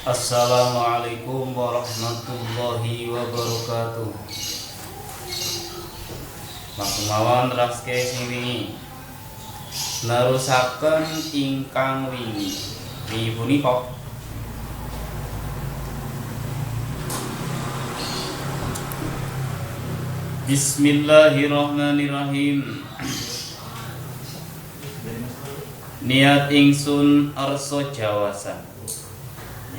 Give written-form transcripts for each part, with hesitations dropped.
Assalamualaikum warahmatullahi wabarakatuh. Mawon teraske sing wingi nerusaken ingkang wingi punika Bismillahirrahmanirrahim. Niat ingsun arsa jawasan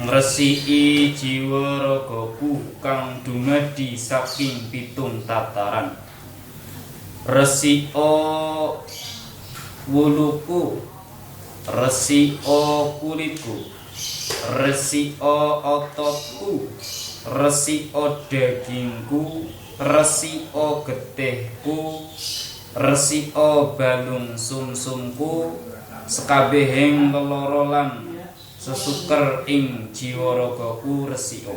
ngresiki jiwa ragaku kang dumadi saking pitung tataran. Resika wuluku, resika kulitku, resika ototku, resika dagingku, resika getihku, resika balung sumsumku, sekabehing lelara lan sesuker ing jiwa ragaku resika.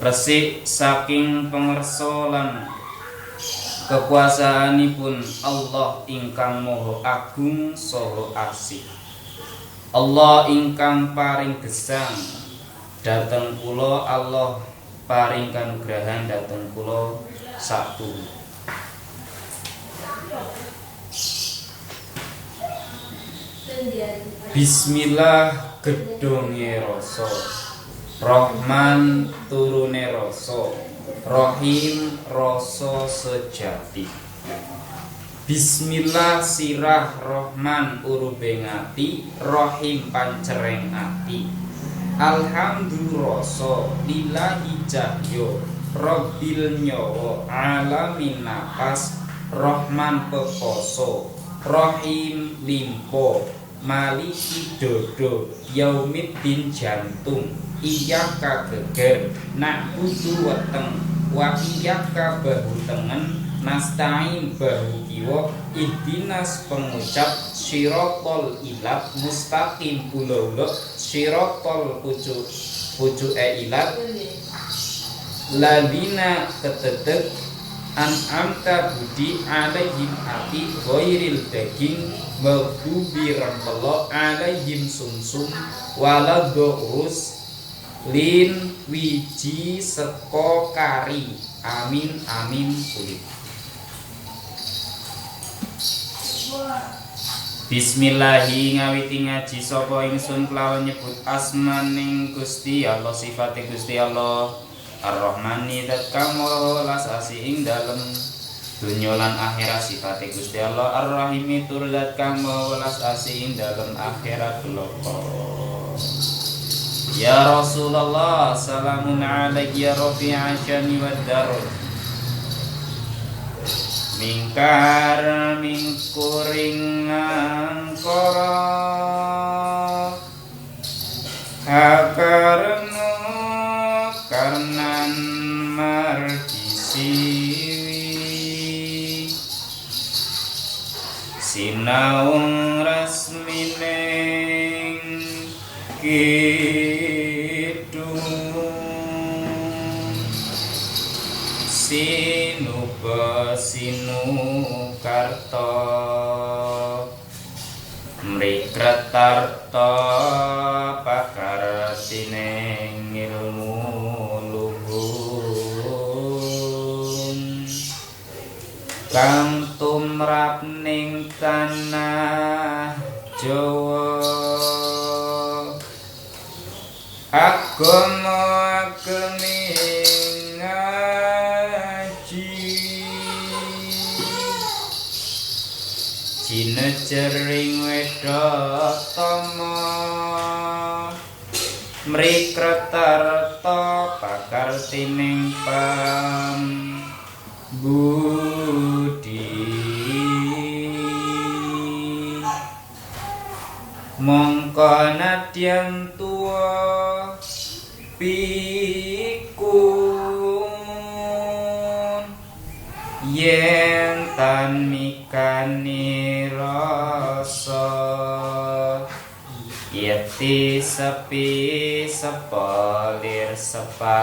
Resik saking pangersa lan kekuasaanipun Allah ingkang Maha Agung saha asih. Allah ingkang paring gesang dhateng kula, Allah paring kanugrahan dhateng kula sakturu. Bismillah gedhonge rasa, Rahman turune rasa, Rahim rasa sejati. Bismillah sirah Rahman urubing ati, Rahim pancereng ati. Alhamdulillah rasa, lillahi cahya, Rabbil nyawa, alamin napas, Rahman peposo, Rahim limpo, Maliki dodo, Yaumiddin jantung, Iyaka geger, na'budu weteng, wa iyaka bahu tengen, nasta'in bahu kiwa, ihdinas pengucap, syirotol ilat, mustaqim pulau-ulo, syirotol pucuke ilat, ladina ketetek, an'amta budi alaihim ati ghairil daging maghdubi rambelo alaihim sumsum waladurus lin wiji seko kari amin amin kulit. Bismillahi ngawiti ngaji sapa ingsun kelawan nyebut asmaning Gusti Allah, sifate Gusti Allah Ar-Rahmani dat kang welas asih ing dalem dunya lan akhirat, sifate Gusti Allah Ar-Rahimi tur dat kang welas asih ing dalem akhirat loko. Ya Rasulullah salamun alaika ya rafi'a syani wad daraj mingkar mingkuring angkara hakarno karnan margisiwi sinaung rasmining kidung sinuba sinukarta mrikretarta pakarsining ilmu kang tumrap ning tanah Jawa agama agening ngaji jinejering wedhatama mrikretarta pakartining budi mongko nadyan tuwa pikun yen tan mikani rasa yeti sepi sepelir sepa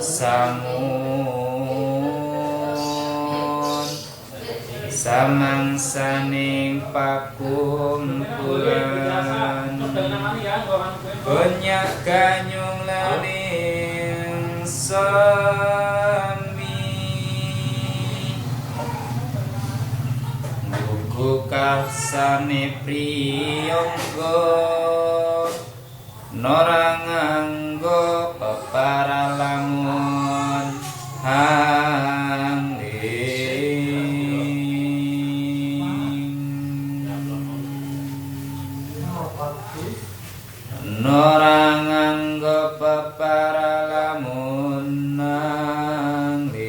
samun samangsaning pakumpulan banyak ganyung laling sami buku karsane priyangga nora nganggo peparalamun nora nganggo peparalamun nangling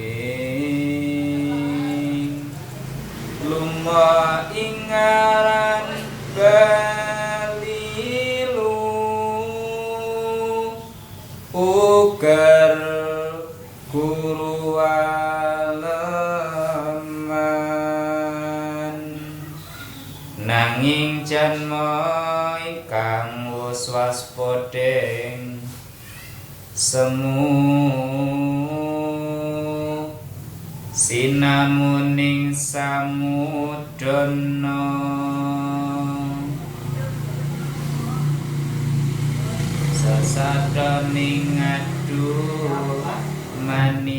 lumba ingaran balilu uger guru aleman nanging janma ingkang wus waspadeng semu sinamuning samudana sasadaning adu manis